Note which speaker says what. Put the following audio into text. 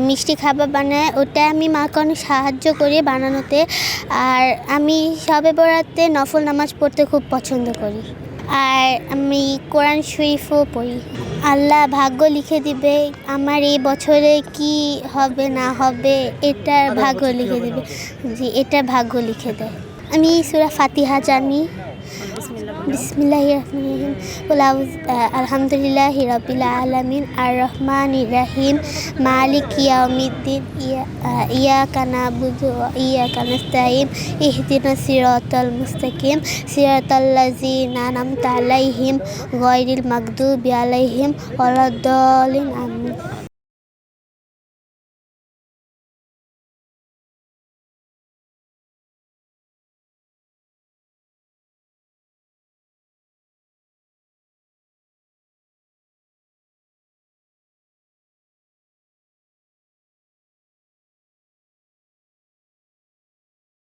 Speaker 1: মিষ্টি খাবার বানায়, ওটা আমি মাকে অনেক সাহায্য করি বানানোতে। আর আমি শবে বরাতে নফল নামাজ পড়তে খুব পছন্দ করি। আর আমি কোরআন শরীফও পড়ি। আল্লাহ ভাগ্য লিখে দিবে আমার এই বছরে কি হবে না হবে, এটার ভাগ্য লিখে দিবে। জি, এটার ভাগ্য লিখে দেয়। আমি সূরা ফাতিহা জানি। বিসমিল্লাহির রহমানির রহিম। আলহামদুলিল্লাহি রাব্বিল আলামিন আর রহমানির রহিম মালিকি ইয়াউমিদ্দিন ইয়াকা না'বুদু ওয়া ইয়াকা নাস্তাঈন ইহদিনাস সিরাতাল মুস্তাকিম সিরাতাল্লাযিনা আন'আমতা আলাইহিম গায়রিল মাগদুবি আলাইহিম ওয়ালাদ-দাল্লিন আমিন।